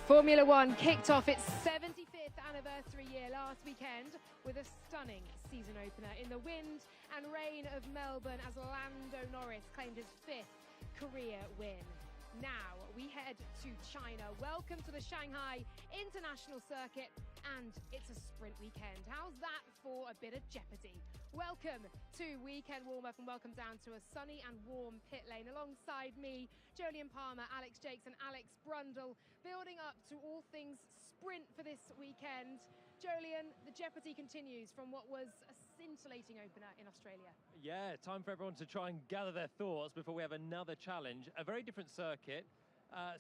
Formula One kicked off its 75th anniversary year last weekend with a stunning season opener in the wind and rain of Melbourne as Lando Norris claimed his 5th career win. Now we head to China. Welcome to the Shanghai International Circuit, and it's a sprint weekend. How's that for a bit of jeopardy? Welcome to Weekend Warm-Up and welcome down to a sunny and warm pit lane. Alongside me, Jolyon Palmer, Alex Jakes and Alex Brundle, building up to all things sprint for this weekend. Jolyon, the jeopardy continues from what was a scintillating opener in Australia. Yeah, time for everyone to try and gather their thoughts before we have another challenge. A very different circuit.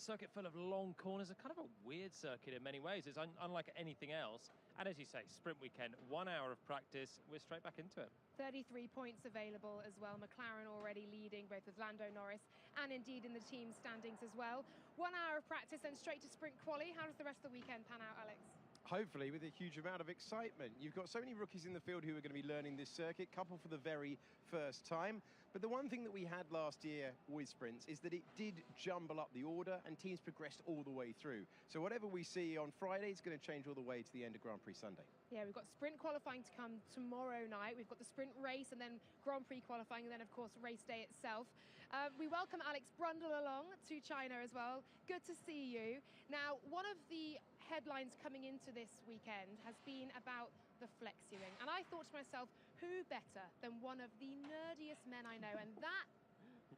Circuit full of long corners, a kind of a weird circuit in many ways. It's unlike anything else. And as you say, sprint weekend, 1 hour of practice, we're straight back into it. 33 points available as well. McLaren already leading, both with Lando Norris and indeed in the team standings as well. 1 hour of practice and straight to sprint quali. How does the rest of the weekend pan out, Alex? Hopefully with a huge amount of excitement. You've got so many rookies in the field who are going to be learning this circuit, couple for the very first time. But the one thing that we had last year with sprints is that it did jumble up the order and teams progressed all the way through. So whatever we see on Friday is going to change all the way to the end of Grand Prix Sunday. Yeah, we've got sprint qualifying to come tomorrow night. We've got the sprint race and then Grand Prix qualifying and then, of course, race day itself. We welcome Alex Brundle along to China as well. Good to see you. Now, one of the headlines coming into this weekend has been about the flexuing. And I thought to myself, who better than one of the nerdiest men I know? And that,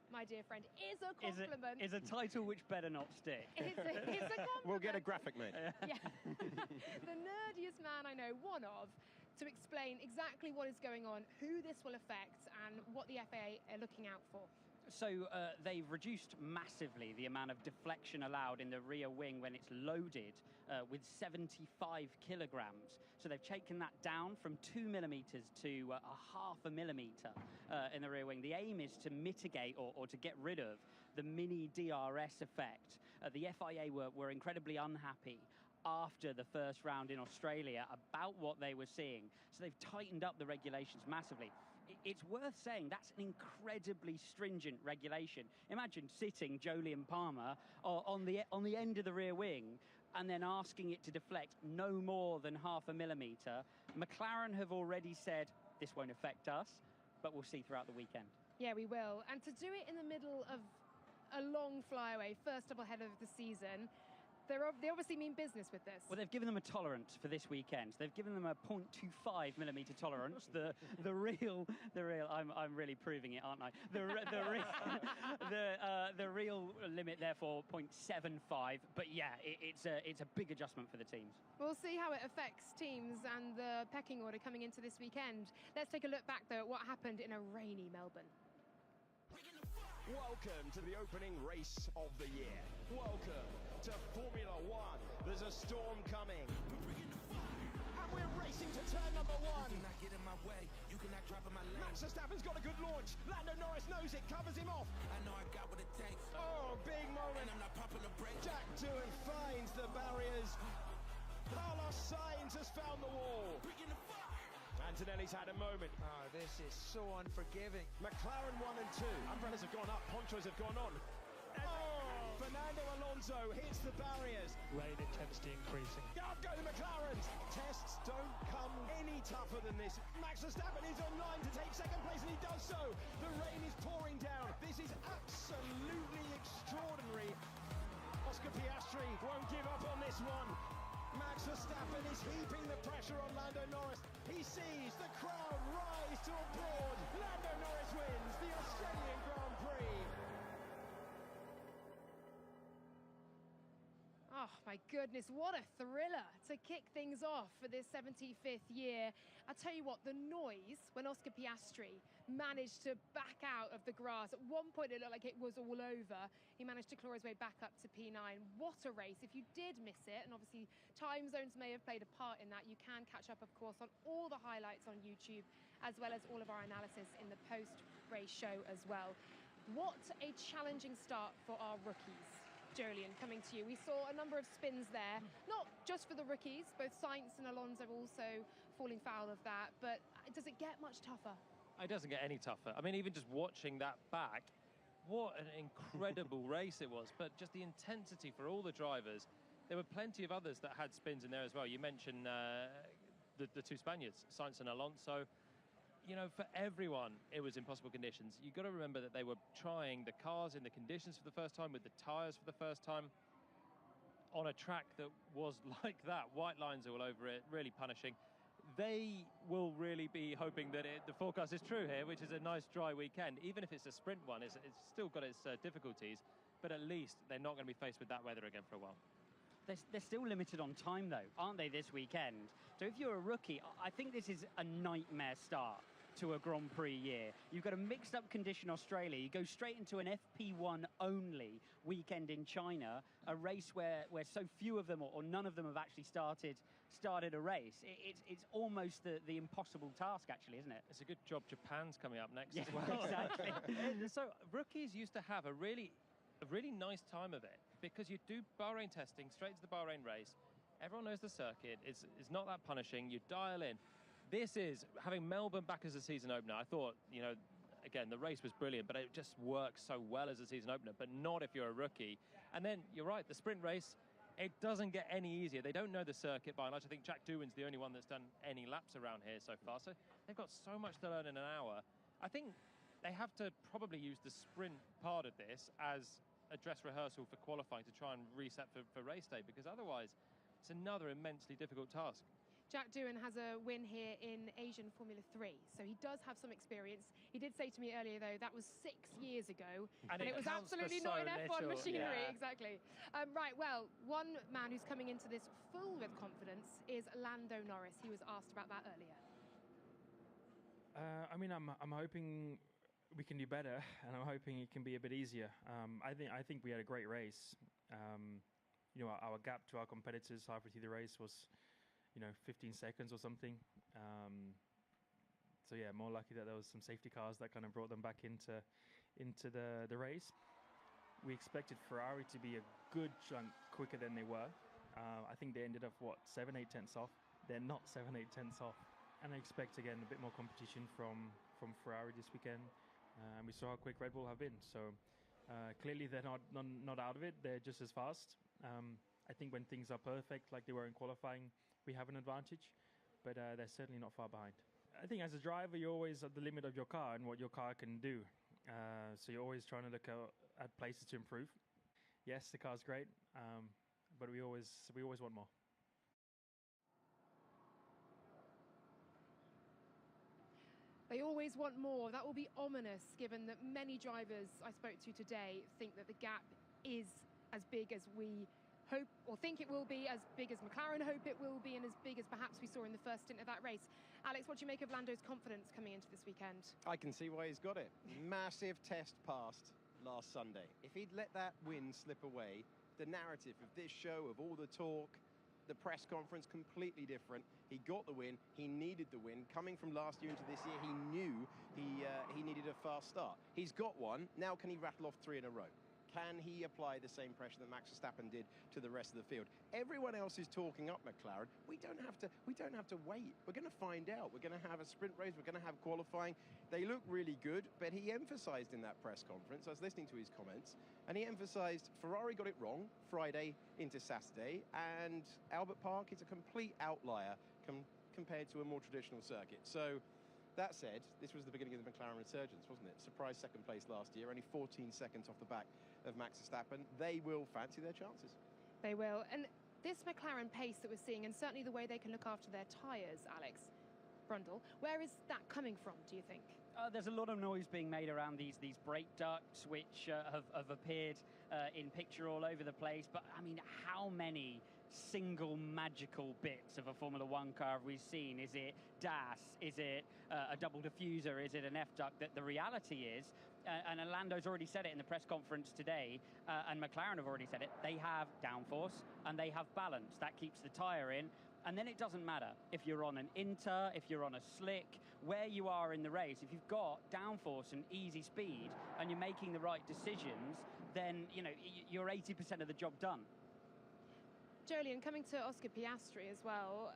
my dear friend, is a compliment. Is a title which better not stick. It's a compliment. We'll get a graphic made. Yeah. The nerdiest man I know, one of, to explain exactly what is going on, who this will affect, and what the FAA are looking out for. So they've reduced massively the amount of deflection allowed in the rear wing when it's loaded with 75 kilograms. So they've taken that down from 2 millimeters to a half a millimeter in the rear wing. The aim is to mitigate or to get rid of the mini DRS effect. The FIA were incredibly unhappy after the first round in Australia about what they were seeing. So they've tightened up the regulations massively. It's worth saying that's an incredibly stringent regulation. Imagine sitting Jolyon Palmer on the end of the rear wing and then asking it to deflect no more than half a millimeter. McLaren have already said this won't affect us, but we'll see throughout the weekend. Yeah, we will. And to do it in the middle of a long flyaway, first double header of the season, they obviously mean business with this. Well, they've given them a tolerance for this weekend. They've given them a 0.25 millimeter tolerance. the real. I'm really proving it, aren't I? The real limit, therefore, 0.75. But yeah, it's a big adjustment for the teams. We'll see how it affects teams and the pecking order coming into this weekend. Let's take a look back though at what happened in a rainy Melbourne. Welcome to the opening race of the year. Welcome to Formula One. There's a storm coming. And we're racing to turn number one. You cannot get in my way. You cannot drop in my lane. Max Verstappen's got a good launch. Lando Norris knows it, covers him off. I know I got what it takes. Oh, big moment. And I'm not popping a break. Jack Doohan finds the barriers. Carlos Sainz has found the wall. Bringing the fire. Antonelli's had a moment. Oh, this is so unforgiving. McLaren 1 and 2. Umbrellas have gone up, ponchos have gone on. Oh, Fernando Alonso hits the barriers. Rain intensity increasing. Up go the McLarens. Tests don't come any tougher than this. Max Verstappen is online to take second place, and he does so. The rain is pouring down. This is absolutely extraordinary. Oscar Piastri won't give up on this one. Max Verstappen is heaping the pressure on Lando Norris. He sees the crowd rise to applaud. Lando Norris wins the Australian Grand Prix. Oh my goodness, what a thriller to kick things off for this 75th year. I'll tell you what, the noise when Oscar Piastri managed to back out of the grass. At one point it looked like it was all over. He managed to claw his way back up to P9. What a race. If you did miss it, and obviously time zones may have played a part in that, you can catch up, of course, on all the highlights on YouTube, as well as all of our analysis in the post-race show as well. What a challenging start for our rookies. Jolyon, coming to you. We saw a number of spins there, not just for the rookies, both Sainz and Alonso also falling foul of that, but does it get much tougher? It doesn't get any tougher. I mean, even just watching that back, what an incredible race it was, but just the intensity for all the drivers. there were plenty of others that had spins in there as well. You mentioned the two Spaniards, Sainz and Alonso. You know, for everyone, it was impossible conditions. You've got to remember that they were trying the cars in the conditions for the first time, with the tyres for the first time, on a track that was like that, white lines all over it, really punishing. They will really be hoping that the forecast is true here, which is a nice dry weekend. Even if it's a sprint one, it's still got its difficulties, but at least they're not going to be faced with that weather again for a while. They're still limited on time, though, aren't they, this weekend? So if you're a rookie, I think this is a nightmare start to a Grand Prix year. You've got a mixed-up condition Australia. You go straight into an FP1 only weekend in China, a race where so few of them or none of them have actually started a race. It's almost the impossible task, actually, isn't it? It's a good job Japan's coming up next Yeah, as well. exactly. So rookies used to have a really nice time of it, because you do Bahrain testing straight to the Bahrain race. Everyone knows the circuit. It's not that punishing. You dial in. This is, having Melbourne back as a season opener, I thought, you know, again, the race was brilliant, but it just works so well as a season opener, but not if you're a rookie. And then, you're right, the sprint race, it doesn't get any easier. They don't know the circuit by and large. I think Jack Doohan's the only one that's done any laps around here so far, so they've got so much to learn in an hour. I think they have to probably use the sprint part of this as a dress rehearsal for qualifying to try and reset for race day, because otherwise it's another immensely difficult task. Jack Doohan has a win here in Asian Formula 3, so he does have some experience. He did say to me earlier, though, that was 6 years ago, and it was absolutely not in F1 machinery, yeah. Exactly. Right, well, one man who's coming into this full with confidence is Lando Norris. He was asked about that earlier. I mean, I'm hoping we can do better, and I'm hoping it can be a bit easier. I think we had a great race. You know, our gap to our competitors halfway through the race was, 15 seconds or something. So yeah, more lucky that there was some safety cars that kind of brought them back into the race. We expected Ferrari to be a good chunk quicker than they were. I think they ended up 7-8 tenths off. They're not 7-8 tenths off, and I expect again a bit more competition from Ferrari this weekend. And we saw how quick Red Bull have been. So clearly they're not out of it. They're just as fast. I think when things are perfect, like they were in qualifying, we have an advantage, but they're certainly not far behind. I think as a driver, you're always at the limit of your car and what your car can do. So you're always trying to look at places to improve. Yes, the car's great, but we always want more. They always want more. That will be ominous, given that many drivers I spoke to today think that the gap is as big as we hope or think it will be, as big as McLaren hope it will be, and as big as perhaps we saw in the first stint of that race. Alex, what do you make of Lando's confidence coming into this weekend? I can see why he's got it. Massive test passed last Sunday. If he'd let that win slip away, the narrative of this show, of all the talk, the press conference, completely different. He got the win. He needed the win. Coming from last year into this year, he knew he needed a fast start. He's got one. Now can he rattle off 3 in a row? Can he apply the same pressure that Max Verstappen did to the rest of the field? Everyone else is talking up McLaren. We don't have to wait. We're going to find out. We're going to have a sprint race. We're going to have qualifying. They look really good, but he emphasized in that press conference, I was listening to his comments, and he emphasized Ferrari got it wrong Friday into Saturday, and Albert Park is a complete outlier compared to a more traditional circuit. So that said, this was the beginning of the McLaren resurgence, wasn't it? Surprise second place last year, only 14 seconds off the back of Max Verstappen. They will fancy their chances. They will. And this McLaren pace that we're seeing, and certainly the way they can look after their tyres, Alex Brundle, where is that coming from, do you think? There's a lot of noise being made around these brake ducts, which have appeared in picture all over the place. But, I mean, how many single magical bits of a Formula One car have we seen? Is it DAS? Is it a double diffuser? Is it an F-duct? That the reality is, and Lando's already said it in the press conference today, and McLaren have already said it, they have downforce and they have balance. That keeps the tyre in. And then it doesn't matter if you're on an inter, if you're on a slick, where you are in the race. If you've got downforce and easy speed and you're making the right decisions, then, you're 80% of the job done. Jolien, coming to Oscar Piastri as well,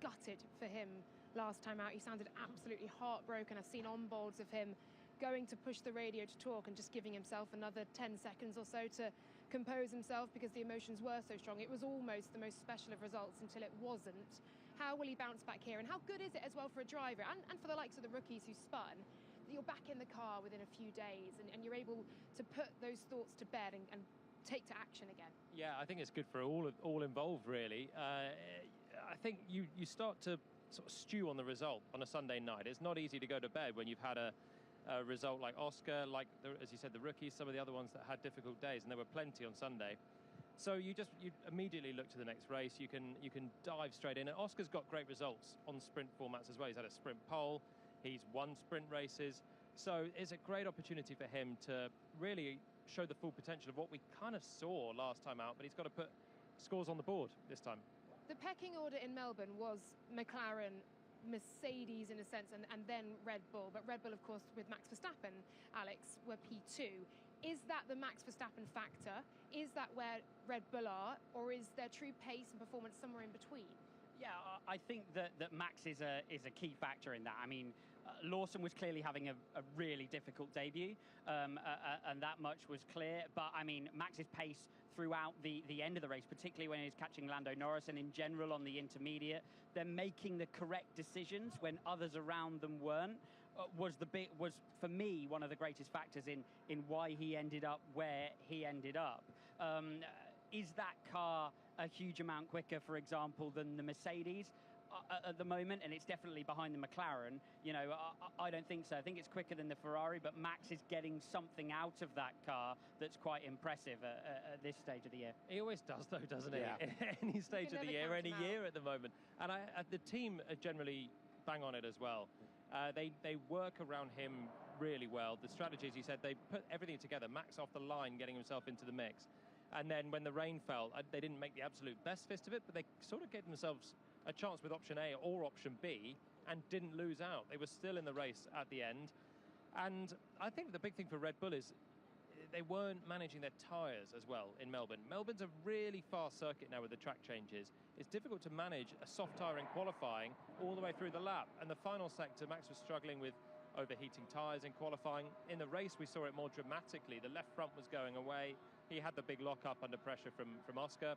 gutted for him last time out. He sounded absolutely heartbroken. I've seen on-boards of him going to push the radio to talk and just giving himself another 10 seconds or so to compose himself because the emotions were so strong. It was almost the most special of results until it wasn't. How will he bounce back here? And how good is it as well for a driver and for the likes of the rookies who spun, that you're back in the car within a few days and you're able to put those thoughts to bed and take to action again? Yeah, I think it's good for all involved, really. I think you start to sort of stew on the result on a Sunday night. It's not easy to go to bed when you've had a result like Oscar, like as you said, the rookies, some of the other ones that had difficult days, and there were plenty on Sunday. So you immediately look to the next race. You can dive straight in. And Oscar's got great results on sprint formats as well. He's had a sprint pole. He's won sprint races. So it's a great opportunity for him to really show the full potential of what we kind of saw last time out. But he's got to put scores on the board this time. The pecking order in Melbourne was McLaren, Mercedes in a sense, and then Red Bull. But Red Bull, of course, with Max Verstappen, Alex, were P2. Is that the Max Verstappen factor? Is that where Red Bull are? Or is their true pace and performance somewhere in between? Yeah, I think that Max is a key factor in that. I mean, Lawson was clearly having a really difficult debut, and that much was clear. But, I mean, Max's pace throughout the end of the race, particularly when he was catching Lando Norris and in general on the intermediate, they're making the correct decisions when others around them weren't, was for me one of the greatest factors in why he ended up where he ended up. Is that car a huge amount quicker, for example, than the Mercedes at the moment? And it's definitely behind the McLaren. You know, I don't think so. I think it's quicker than the Ferrari, but Max is getting something out of that car that's quite impressive at this stage of the year. He always does, though, doesn't he? Yeah. Any stage of the year, any count him year at the moment. And the team are generally bang on it as well. They work around him really well. The strategy, as you said, they put everything together. Max off the line, getting himself into the mix. And then when the rain fell, they didn't make the absolute best fist of it, but they sort of gave themselves a chance with option A or option B and didn't lose out. They were still in the race at the end. And I think the big thing for Red Bull is they weren't managing their tyres as well in Melbourne. Melbourne's a really fast circuit now with the track changes. It's difficult to manage a soft tyre in qualifying all the way through the lap. And the final sector, Max was struggling with overheating tyres in qualifying. In the race, we saw it more dramatically. The left front was going away. He had the big lock-up under pressure from Oscar.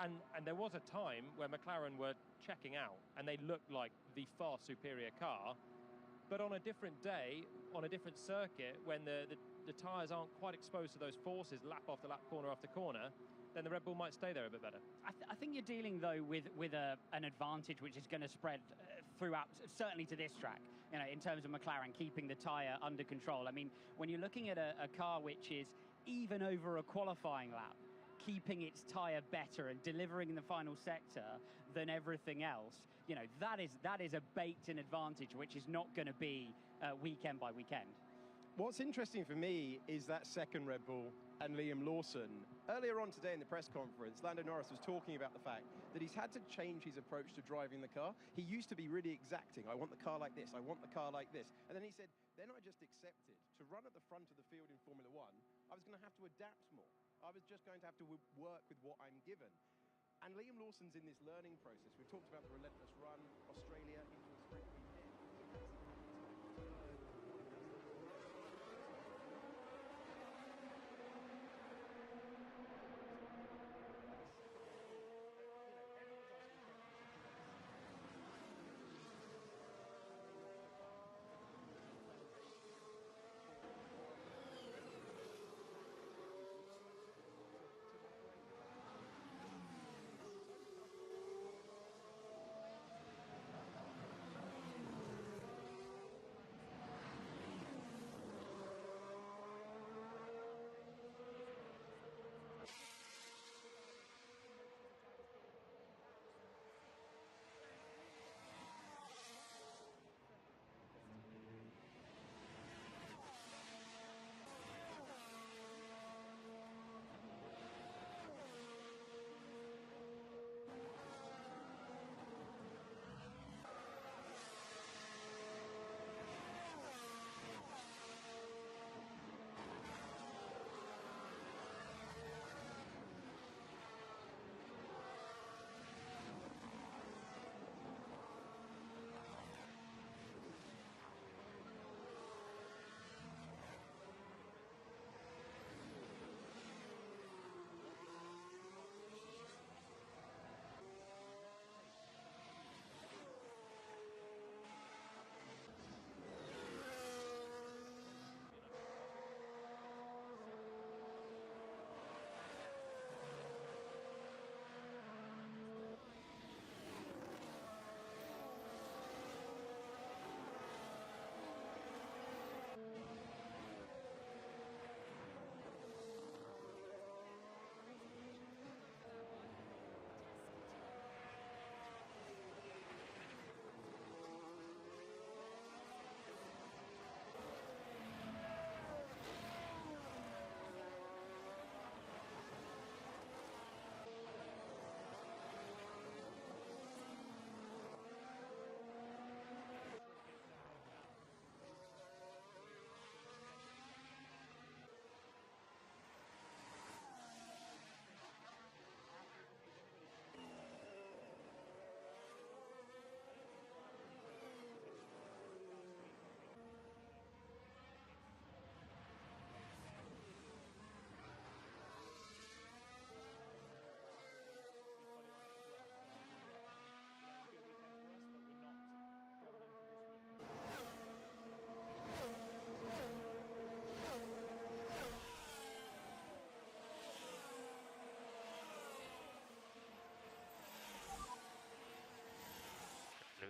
And there was a time where McLaren were checking out, and they looked like the far superior car. But on a different day, on a different circuit, when the tyres aren't quite exposed to those forces, lap after lap, corner after corner, then the Red Bull might stay there a bit better. I think you're dealing, though, with an advantage which is going to spread throughout, certainly to this track, you know, in terms of McLaren keeping the tyre under control. I mean, when you're looking at a car which is even over a qualifying lap, keeping its tyre better and delivering in the final sector than everything else, you know, that is a baked-in advantage which is not going to be weekend by weekend. What's interesting for me is that second Red Bull and Liam Lawson. Earlier on today in the press conference, Lando Norris was talking about the fact that he's had to change his approach to driving the car. He used to be really exacting. I want the car like this. I want the car like this. And then he said, then I just accepted to run at the front of the field in Formula One. I was going to have to adapt more. I was just going to have to work with what I'm given. And Liam Lawson's in this learning process. We've talked about the relentless run, Australia into a sprint weekend.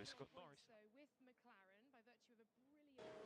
Lewis got Points, Norris. though, with McLaren by virtue of a brilliant. He's got an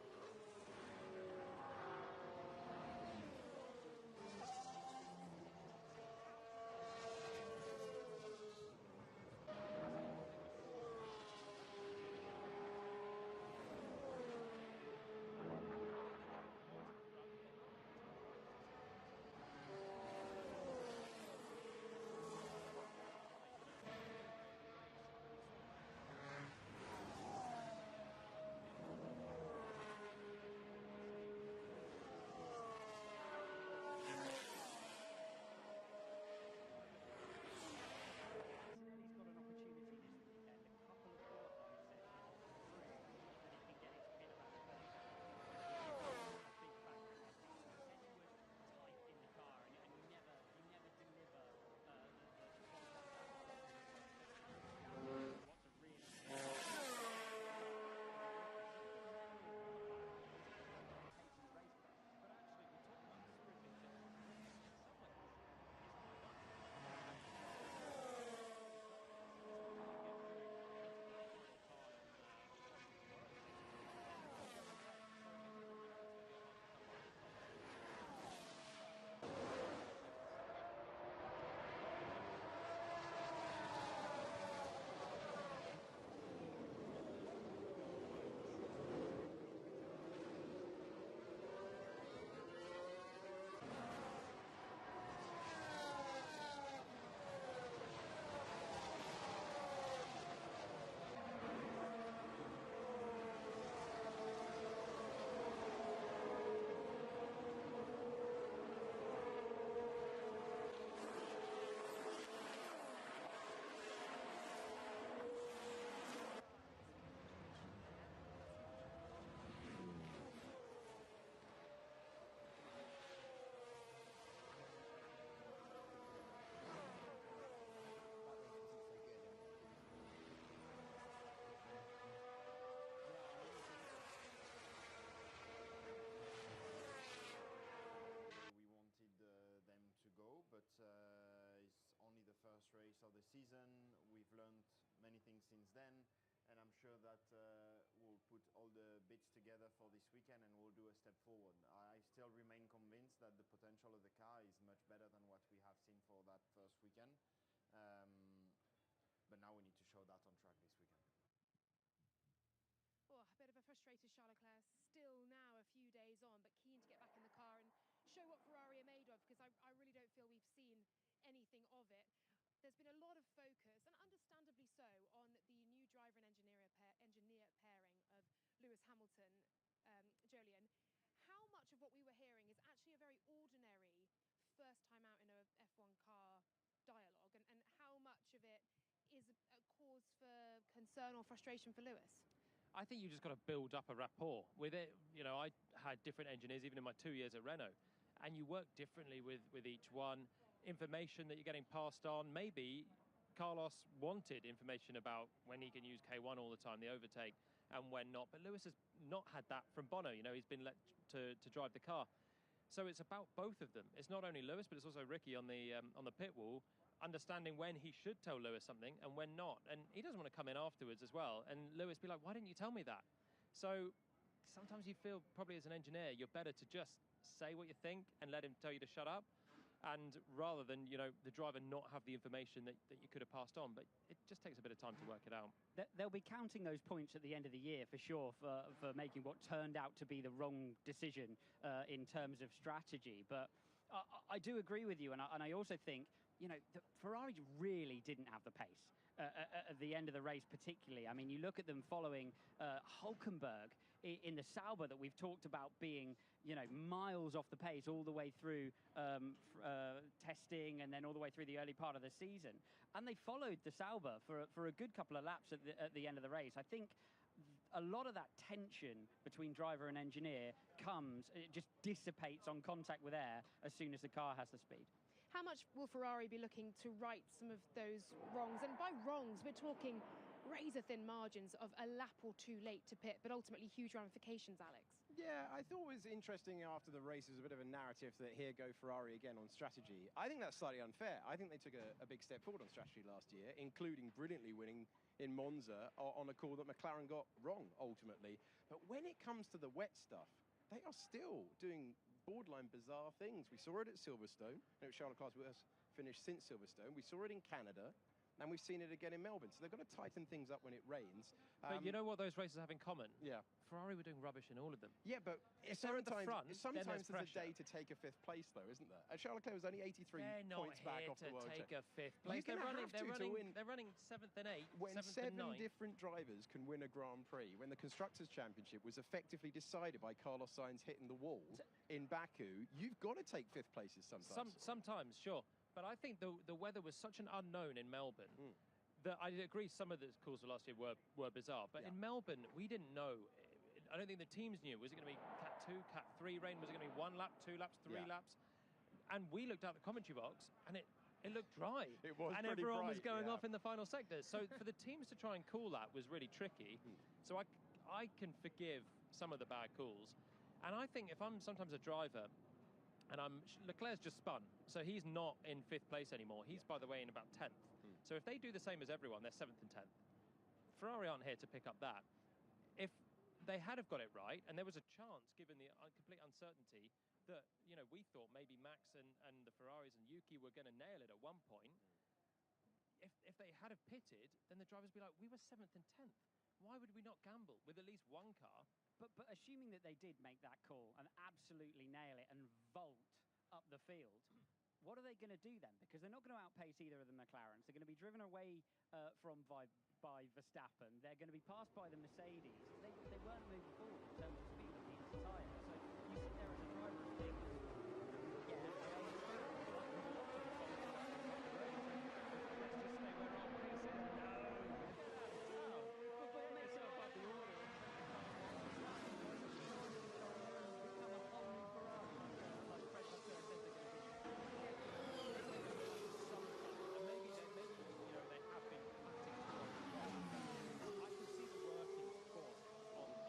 opportunity this weekend, a couple of qualifying sessions through, that he can get his pin about 30 seconds. A big factor in this season. You said he was tight in the car, and you never deliver the qualifying lap. What to really but actually, we talk about the sprint being difficult. In some ways, it's quite nice. We wanted them to go, but it's only the first race of the season. We've learned many things since then, and I'm sure that we'll put all the bits together for this weekend and we'll do a step forward. I still remain convinced that the potential of the car is much better than what we have seen for that first weekend. But now we need to show that on track this weekend. Oh, a bit of a frustrated Charles Leclerc, still now a few days on, but keen to get back in the car and show what Ferrari are made of, because I really don't feel we've seen anything of it. There's been a lot of focus, and understandably so, on the new driver and engineer pairing of Lewis Hamilton, Jolyon. How much of what we were hearing is actually a very ordinary first time out in a F1 car dialogue, and how much of it is a cause for concern or frustration for Lewis? I think you just got to build up a rapport with it. You know, I had different engineers even in my 2 years at Renault, and you work differently with each one. Information that you're getting passed on. Maybe Carlos wanted information about when he can use K1 all the time, the overtake, and when not. But Lewis has not had that from Bono. You know, he's been let to drive the car. So it's about both of them. It's not only Lewis, but it's also Ricky on the pit wall, understanding when he should tell Lewis something and when not. And he doesn't want to come in afterwards as well. And Lewis be like, why didn't you tell me that? So sometimes you feel probably as an engineer, you're better to just say what you think and let him tell you to shut up. And rather than, you know, the driver not have the information that you could have passed on. But it just takes a bit of time to work it out. They'll be counting those points at the end of the year for sure for making what turned out to be the wrong decision in terms of strategy. But I do agree with you, and I also think, you know, Ferrari really didn't have the pace at the end of the race particularly. I mean, you look at them following Hülkenberg in the Sauber that we've talked about being, you know, miles off the pace all the way through testing and then all the way through the early part of the season. And they followed the Sauber for a good couple of laps at the end of the race. I think a lot of that tension between driver and engineer it just dissipates on contact with air as soon as the car has the speed. How much will Ferrari be looking to right some of those wrongs? And by wrongs, we're talking razor-thin margins of a lap or two late to pit, but ultimately huge ramifications, Alex. Yeah, I thought it was interesting after the race. There was a bit of a narrative that here go Ferrari again on strategy. I think that's slightly unfair. I think they took a big step forward on strategy last year, including brilliantly winning in Monza on a call that McLaren got wrong ultimately. But when it comes to the wet stuff, they are still doing borderline bizarre things. We saw it at Silverstone, and it was Charles Leclerc's worst finish since Silverstone. We saw it in Canada, and we've seen it again in Melbourne. So they've got to tighten things up when it rains. But you know what those races have in common? Yeah. Ferrari were doing rubbish in all of them. Yeah, but if they're at the front, sometimes then there's a day to take a 5th place, though, isn't there? And Charles Leclerc was only 83 points back off the world take champion. a 5th place. They're running 7th and 8th, when 7th and 9th. different drivers can win a Grand Prix, when the Constructors' Championship was effectively decided by Carlos Sainz hitting the wall in Baku, you've got to take 5th places sometimes. Sometimes, sure. But I think the weather was such an unknown in Melbourne that I agree some of the calls for last year were bizarre. But in Melbourne, we didn't know. I don't think the teams knew. Was it going to be Cat 2, Cat 3 rain? Was it going to be 1 lap, 2 laps, 3 laps? And we looked out the commentary box, and it looked dry. It was and pretty everyone bright, was going off in the final sector. So for the teams to try and call that was really tricky. So I can forgive some of the bad calls. And I think if I'm sometimes a driver, and Leclerc's just spun, so he's not in 5th place anymore. He's, by the way, in about 10th. So if they do the same as everyone, they're 7th and 10th. Ferrari aren't here to pick up that. If they had have got it right, and there was a chance, given the complete uncertainty, that we thought maybe Max and the Ferraris and Yuki were going to nail it at one point. If they had have pitted, then the drivers would be like, we were 7th and 10th. Why would we not gamble with at least one car? But assuming that they did make that call and absolutely nail it and vault up the field, what are they going to do then? Because they're not going to outpace either of the McLarens. They're going to be driven away from by Verstappen. They're going to be passed by the Mercedes. They weren't moving forward in terms of speed of the tyre. So you sit there as a driver and think, yeah, let's just stay where our pace is. But what makes it up the order is become a whole new Ferrari. Like Fred Leclerc says they're going to be. And maybe they have been practicing. I can see the workings, of course, on the last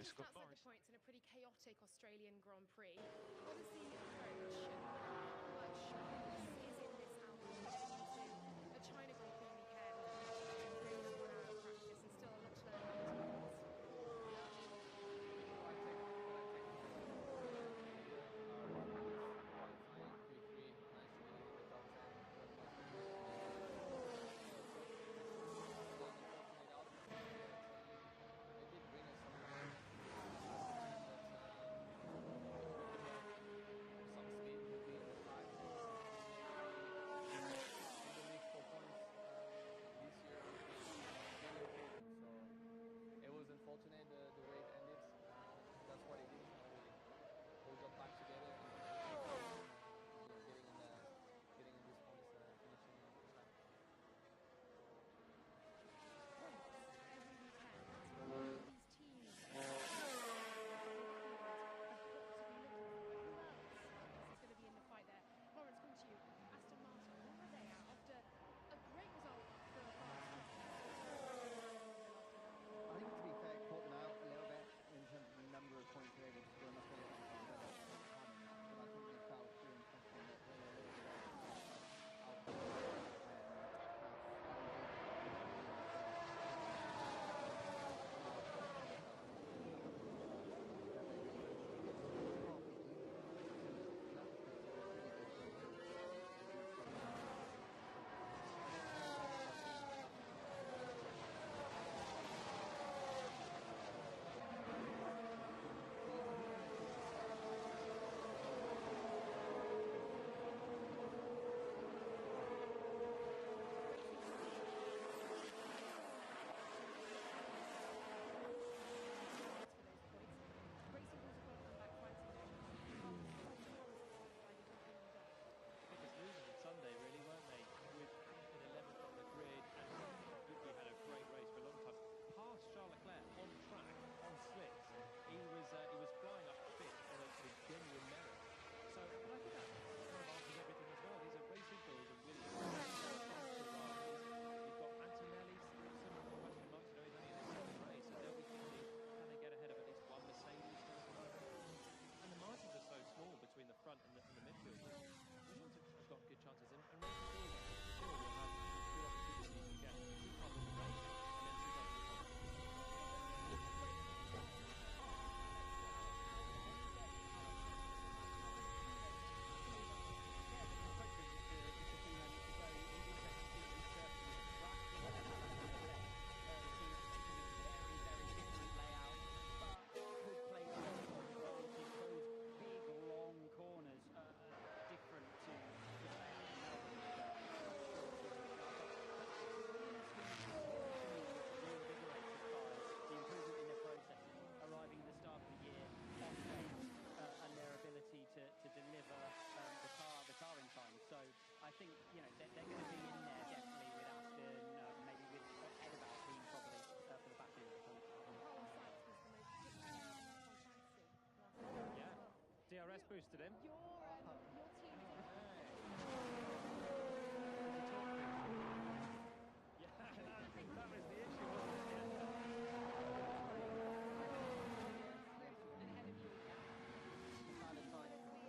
just outside the points in a pretty chaotic Australian Grand Prix. Want to see the approach and how much is in this outcome heading into a China Grand Prix weekend. Really just 1 hour of practice and still a lot to learn about the tools. DRS boosted him. Your team did. Yeah, that was the issue, wasn't it? And ahead of you again. What is the next day goal?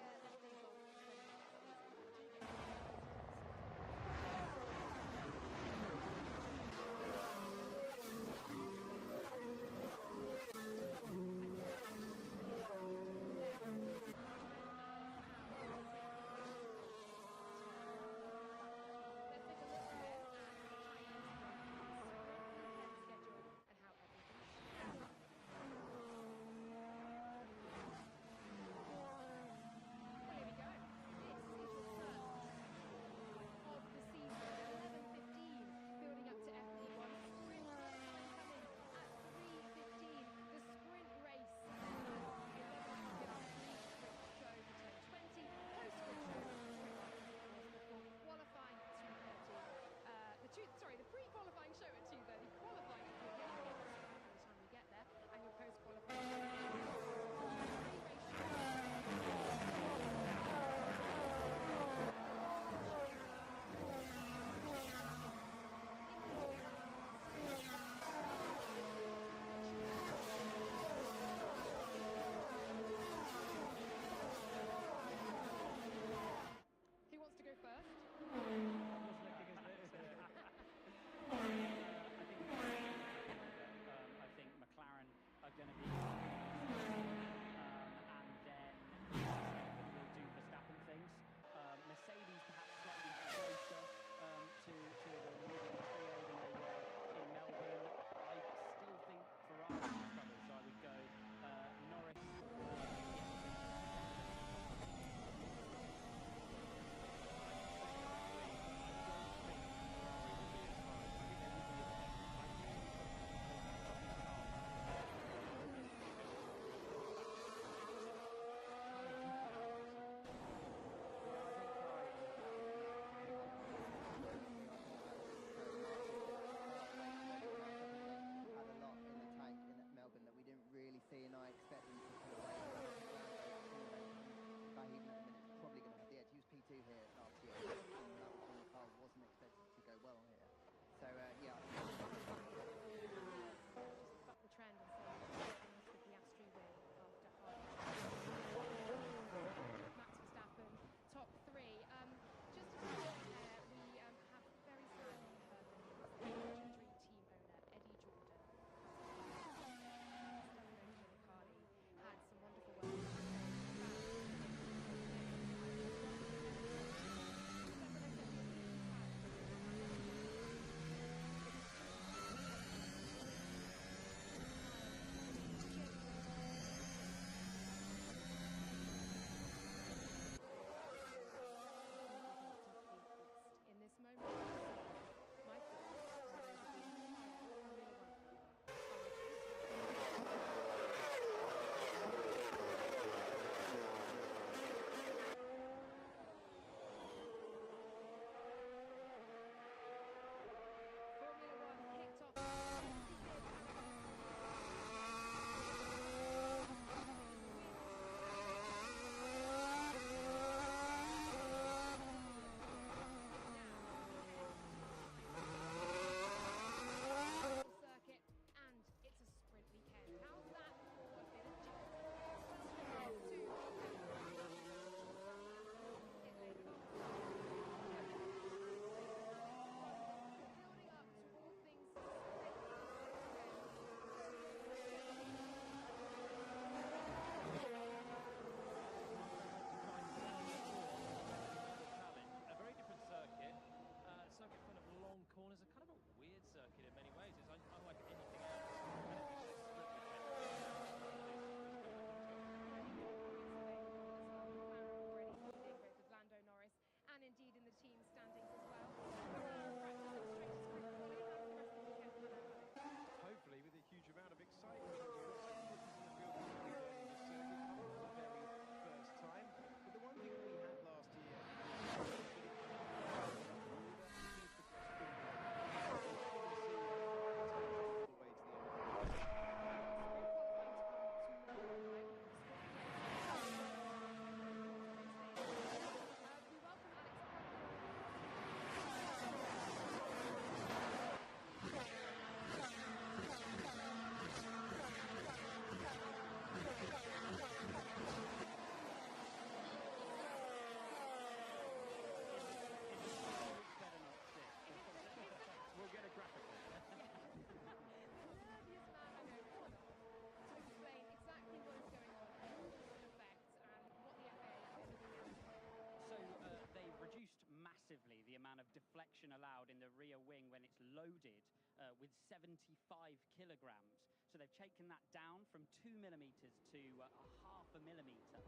allowed in the rear wing when it's loaded with 75 kilograms. So they've taken that down from 2 millimeters to a half a millimeter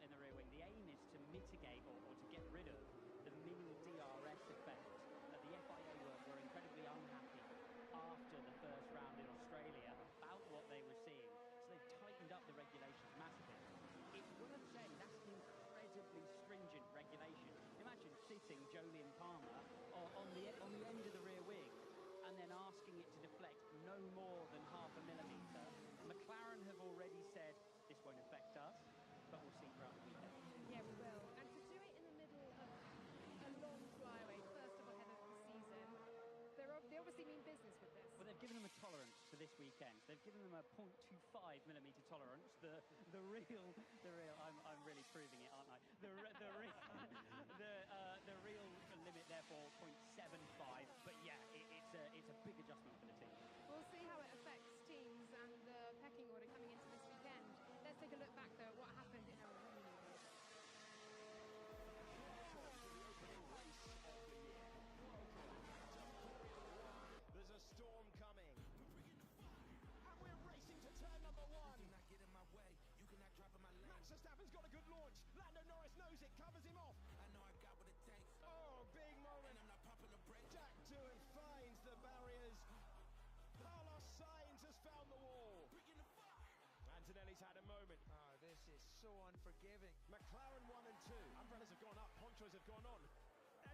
in the rear wing. The aim is to mitigate or to get rid of the mini DRS effect. The FIA were incredibly unhappy after the first round in Australia about what they were seeing. So they've tightened up the regulations massively. It's worth saying that's an incredibly stringent regulation. Imagine sitting Jolyon Palmer on the end of the rear wing and then asking it to deflect no more than half a millimeter. McLaren have already said this won't affect us, but we'll see throughout the weekend. Yeah, we will. And to do it in the middle of a long flyaway, first of ahead of the season, they obviously mean business with this. Well, they've given them a tolerance for this weekend. They've given them a 0.25 millimeter tolerance. The real. I'm really proving it, aren't I? The real limit, therefore, 0.75. But yeah, it's a big adjustment for the team. We'll see how it affects teams and the pecking order coming into this weekend. Let's take a look back though at what happened in our Rooney. There's a storm coming. And we're racing to turn number 1. You cannot get in my way. You cannot drop in my lane. Max Verstappen's got a good launch. Lando Norris knows it, covers him off. I know I got what it takes. Oh, big moment. And I'm not popping a break. Jack Doohan finds the barriers. Carlos Sainz has found the wall. Bringing the fire. Antonelli's had a moment. Oh, this is so unforgiving. McLaren 1 and 2. Umbrellas have gone up, ponchos have gone on.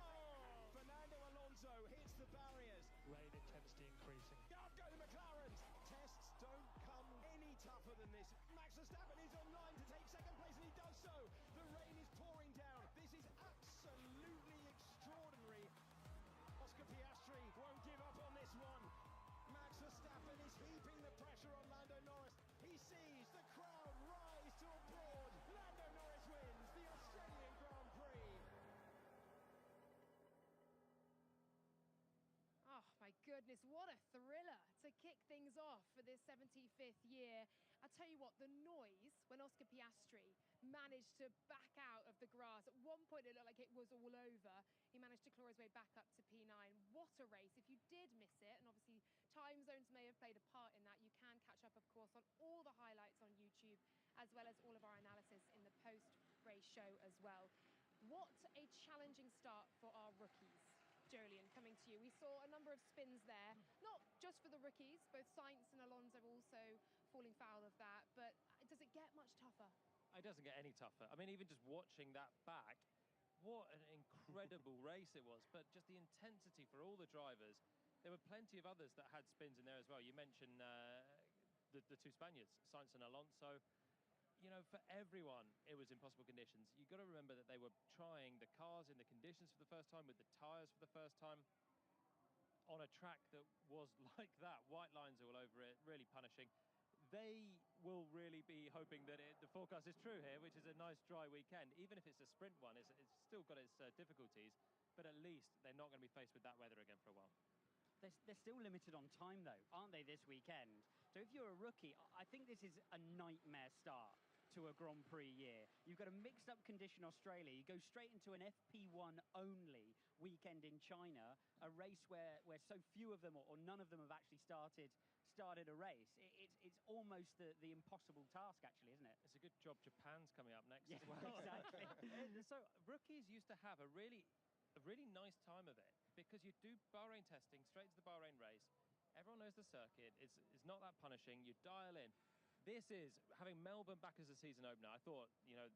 Oh, Fernando Alonso hits the barriers. Lane intensity increasing. Up go the McLarens. Tests don't come any tougher than this. Max Verstappen is online to take second place, and he does so. The rain is pouring down. This is absolutely extraordinary. Oscar Piastri won't give up on this one. Max Verstappen is heaping the pressure on Lando Norris. He sees the crowd rise to applaud. Lando Norris wins the Australian Grand Prix. Oh my goodness, what a thriller to kick things off for this 75th year. I tell you what, the noise when Oscar Piastri managed to back out of the grass. At one point it looked like it was all over. He managed to claw his way back up to P9. What a race. If you did miss it, and obviously time zones may have played a part in that, you can catch up, of course, on all the highlights on YouTube, as well as all of our analysis in the post-race show as well. What a challenging start for our rookies. Jolyon, coming to you. We saw a number of spins there, not just for the rookies, both Sainz and Alonso also falling foul of that, but does it get much tougher? It doesn't get any tougher. I mean, even just watching that back, what an incredible race it was, but just the intensity for all the drivers. There were plenty of others that had spins in there as well. You mentioned the two Spaniards, Sainz and Alonso. You know, for everyone, it was impossible conditions. You've got to remember that they were trying the cars in the conditions for the first time, with the tyres for the first time, on a track that was like that. White lines all over it, really punishing. They will really be hoping that the forecast is true here, which is a nice dry weekend. Even if it's a sprint one, it's still got its difficulties, but at least they're not going to be faced with that weather again for a while. They're still limited on time, though, aren't they, this weekend? So if you're a rookie, I think this is a nightmare start to a Grand Prix year. You've got a mixed-up condition Australia. You go straight into an FP1 only weekend in China, a race where so few of them or none of them have actually started a race. It's almost the impossible task, actually, isn't it? It's a good job Japan's coming up next Yeah, as well. exactly. So rookies used to have a really nice time of it, because you do Bahrain testing straight to the Bahrain race. Everyone knows the circuit. It's not that punishing. You dial in. This is having Melbourne back as a season opener. I thought, you know,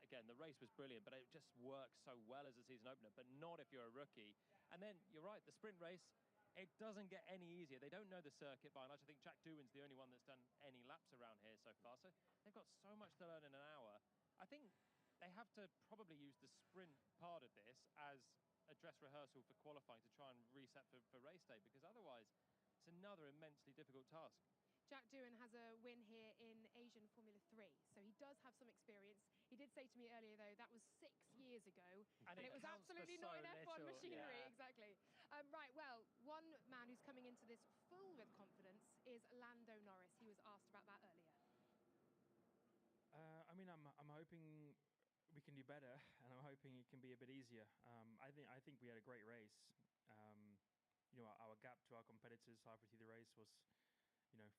again, the race was brilliant, but it just works so well as a season opener, but not if you're a rookie. And then you're right, the sprint race, it doesn't get any easier. They don't know the circuit by and large. I think Jack Doohan's the only one that's done any laps around here so far. So they've got so much to learn in an hour. I think they have to probably use the sprint part of this as a dress rehearsal for qualifying to try and reset for race day, because otherwise it's another immensely difficult task. Jack Doohan has a win here in Asian Formula 3, so he does have some experience. He did say to me earlier, though, that was 6 years ago, and it was absolutely not in F1 machinery. Yeah. Exactly. Right, well, one man who's coming into this full with confidence is Lando Norris. He was asked about that earlier. I mean, I'm hoping we can do better, and I'm hoping it can be a bit easier. I think we had a great race. our gap to our competitors halfway through the race was,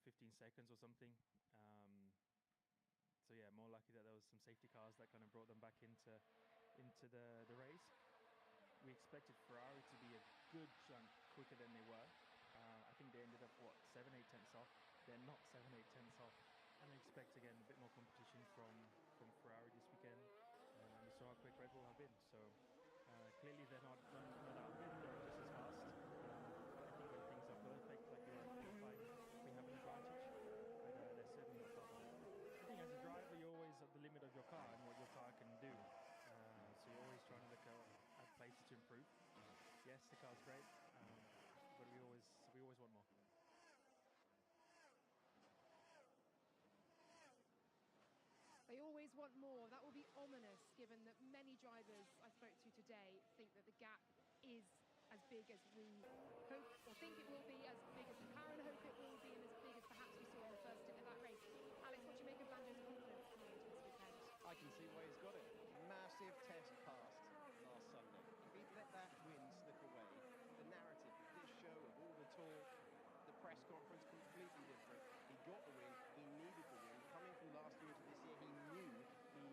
15 seconds or something. So yeah, more lucky that there was some safety cars that kind of brought them back into the race. We expected Ferrari to be a good chunk quicker than they were. I think they ended up 7-8 tenths off. They're not 7-8 tenths off, and I expect again a bit more competition from Ferrari this weekend. We saw how quick Red Bull have been, so clearly they're not out of it. They're just as fast. I think when things are perfect, like they were qualifying, we have an advantage, but they're certainly not far behind. I think as a driver, you're always at the limit of your car and what your car can do. So you're always trying to look at places to improve. Yes, the car's great, but we always want more. They always want more. That will be ominous, given that many drivers I spoke to today think that the gap is as big as we hope or think it will be, as big as McLaren hope it will be, and as big as perhaps we saw in the first stint of that race. Alex, what do you make of Bando's confidence coming into this weekend? I can see why he's got it. Massive test passed last Sunday. If he'd let that win slip away, the narrative of this show, of all the talk, the press conference, completely different. He got the win. He needed the win. Coming from last year to this year, he knew he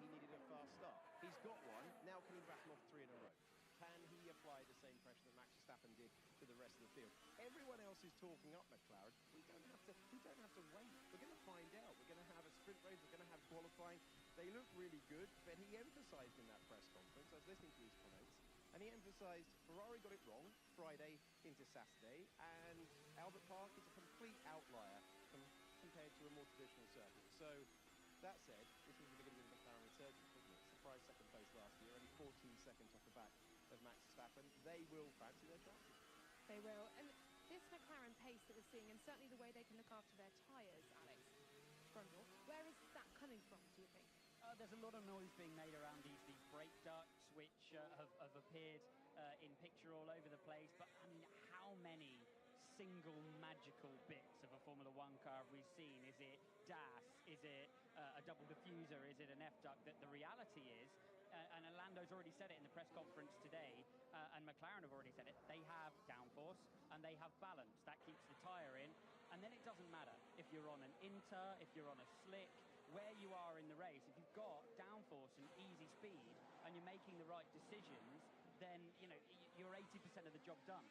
needed a fast start. He's got one. Now can he rattle off 3 in a row? Can he apply the same pressure that Max Verstappen did to the rest of the field? Everyone else is talking up McLaren. We don't have to wait. We're going to find out. We're going to have a sprint race. We're going to have qualifying. They look really good, but he emphasised in that press conference, I was listening to his comments, and he emphasised Ferrari got it wrong Friday into Saturday, and Albert Park is a complete outlier compared to a more traditional circuit. So, that said, this was the beginning of the McLaren resurgence, wasn't it? Surprise second place last year, only 14 seconds off the back of Max Verstappen. They will fancy their chances. They will. And this McLaren pace that we're seeing, and certainly the way they can look after their tyres, Alex Brundle, where is that coming from, do you think? There's a lot of noise being made around these brake ducts, which have appeared in picture all over the place. But I mean, how many single magical bits of a Formula One car have we seen? Is it DAS? Is it a double diffuser? Is it an F-duct? That the reality is, and Lando's already said it in the press conference today, and McLaren have already said it, they have downforce and they have balance. That keeps the tyre in, and then it doesn't matter if you're on an inter, if you're on a slick, where you are in the race. If you've got downforce and easy speed and you're making the right decisions, then you're 80% of the job done.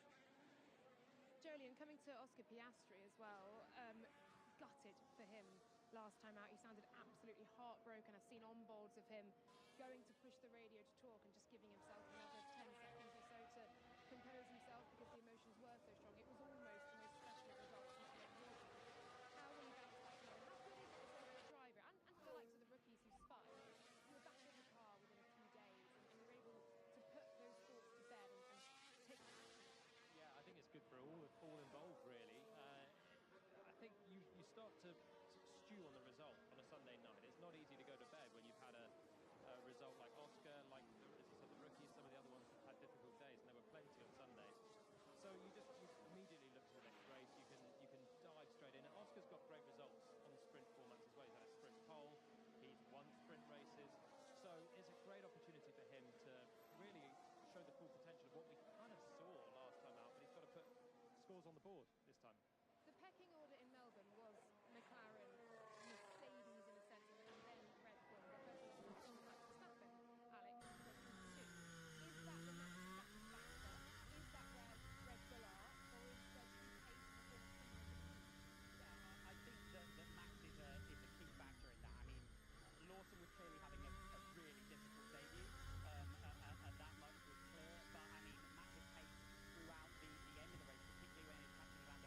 Jolien, coming to Oscar Piastri as well, gutted for him last time out. He sounded absolutely heartbroken. I've seen on-boards of him going to push the radio to talk and just giving himself another 10 seconds or so to compose himself because the emotions were so strong. It was almost the most special of results since he went walking. How will he bounce back now? How good is it as a driver, and for the likes of the rookies who spun, you were back in the car within a few days and you're able to put those thoughts to bed and take action? Yeah, I think it's good for all involved, really. I think you start to stew on the result on a Sunday night. It's not easy to go to bed when you've had a result like Oscar, like as you said, the rookies. Some of the other ones have had difficult days, and there were plenty on Sunday. So you immediately look to the next race. You can dive straight in. And Oscar's got great results on sprint formats as well. He's had a sprint pole. He's won sprint races. So it's a great opportunity for him to really show the full potential of what we kind of saw last time out. But he's got to put scores on the board this time. The pecking order in Melbourne was McLaren, Mercedes in a sense, and then Red Bull. But both of them Max Verstappen, Alex, was number 2. Is that the Max Verstappen factor? Is that where Red Bull are? Or does his pace and performance completely? Yeah, I think that Max is a key factor in that. I mean, Lawson was clearly having a really difficult debut, and that much was clear. But I mean, Max's pace throughout the end of the race, particularly when he was catching around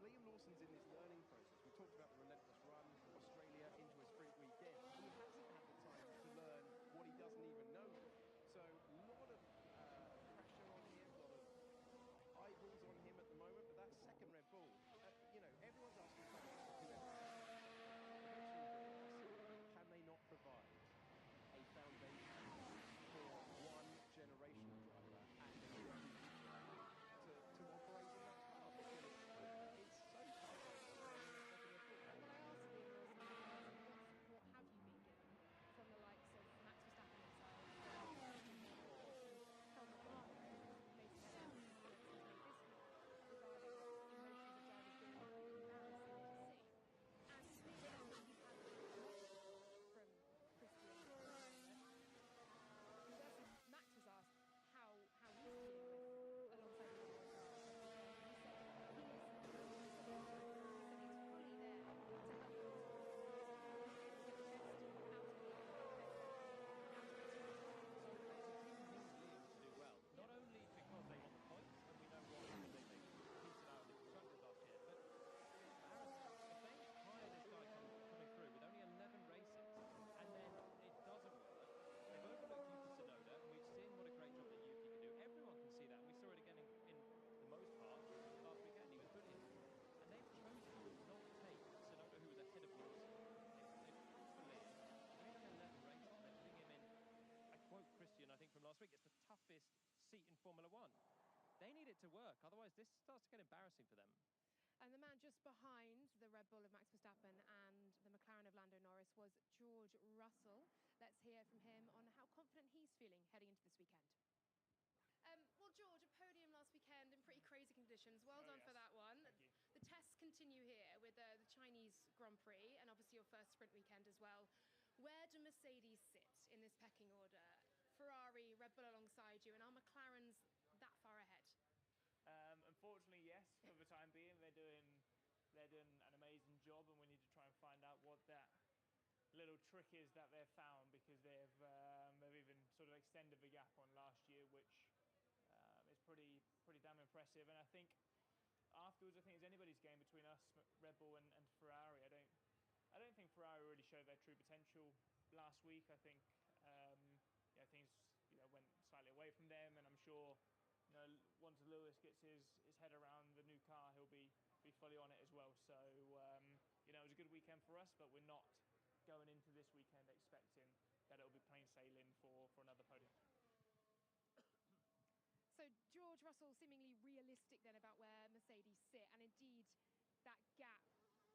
Liam Lawson's in this learning process. We talked about the relentless run, Australia into a sprint weekend. He hasn't had the time to learn what he doesn't even know yet. So a lot of pressure on him, a lot of eyeballs on him at the moment, but that second Red Bull, you know, everyone's asking questions of whoever eventually will ask, can they not provide a foundation for one generation of driver and a to operate in that car? Because it's so tight running the second Red Bull. Well, I asked Liam Lawson in person, what have you been given from the likes of Max Verstappen himself, Helmut Marko, Mason Bennett, and selections made this week regarding emotions of drivers being embarrassing to see. And Liam said that he's had from Christian Conversely, Max was asked how he's feeling with alongside the number of cars. He said he's fully there to help him as well. Get the best out of him, out of the team as well. Needs Liam to do well, not only because they want the points, and we know what they petered out in the constructors last year, but Harrison, if they hire this guy coming through with only 11 races, and then it doesn't work, they've overlooked Yuki Tsunoda, and we've seen what a great job that Yuki can do. Everyone can see that, and we saw it again in the most part last weekend. He was brilliant. And they've chosen to not take Tsunoda, who was ahead of Lawson. They've gone for Liam. They've only done 11 races. They're putting him in, I quote Christian, I think from last week, it's the toughest seat in Formula One. They need it to work, otherwise this starts to get embarrassing for them. And the man just behind the Red Bull of Max Verstappen and the McLaren of Lando Norris was George Russell. Let's hear from him on how confident he's feeling heading into this weekend. Well, George, a podium last weekend in pretty crazy conditions. Well done for that one. Thank you. The tests continue here with the Chinese Grand Prix and obviously your first sprint weekend as well. Where do Mercedes sit in this pecking order? Ferrari, Red Bull alongside you, and are McLaren's that far ahead? Unfortunately, yes. For the time being, they're doing an amazing job, and we need to try and find out what that little trick is that they've found, because they've even sort of extended the gap on last year, which is pretty damn impressive. And I think afterwards, I think it's anybody's game between us, Red Bull, and Ferrari. I don't think Ferrari really showed their true potential last week. I think things went slightly away from them, and I'm sure once Lewis gets his head around the new car, he'll be fully on it as well. So it was a good weekend for us, but we're not going into this weekend expecting that it'll be plain sailing for another podium. So George Russell seemingly realistic then about where Mercedes sit, and indeed that gap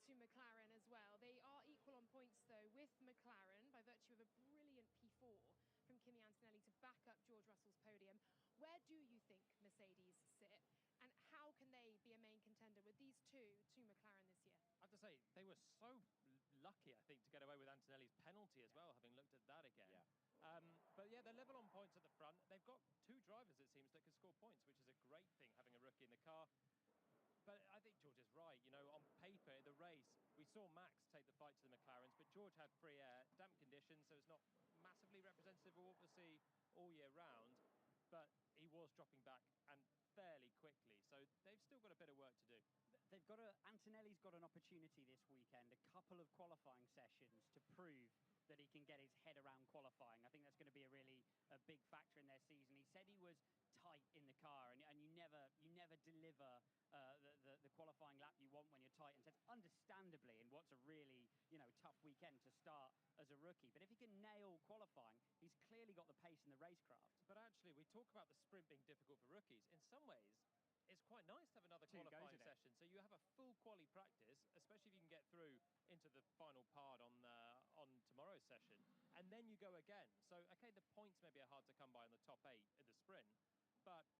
to McLaren as well. They are equal on points though with McLaren by virtue of a brilliant P4 from Kimi Antonelli to back up George Russell's podium. Where do you think Mercedes sit, and how can they be a main contender with these two to McLaren this year? I have to say, they were so lucky, I think, to get away with Antonelli's penalty as well, having looked at that again. Yeah. But yeah, they're level on points at the front. They've got two drivers, it seems, that can score points, which is a great thing, having a rookie in the car. But I think George is right. On paper, in the race, we saw Max take the fight to the McLarens, but George had free air, damp conditions, so it's not massively representative of what we'll see all year round. But he was dropping back, and fairly quickly, so they've still got a bit of work to do. Antonelli's got an opportunity this weekend, a couple of qualifying sessions to prove that he can get his head around qualifying. I think that's going to be a big factor in their season. He said he was tight in the car, and you never deliver the qualifying lap you want when you're tight, and says understandably in what's a really tough weekend to start as a rookie. But if he can nail qualifying, he's clearly got the pace and the racecraft. But actually, we talk about the sprint being difficult for rookies. In some ways, it's quite nice to have another qualifying session. So you have a full quali practice, especially if you can get through into the final part on tomorrow's session, and then you go again. So, okay, the points maybe are hard to come by in the top 8 in the sprint, but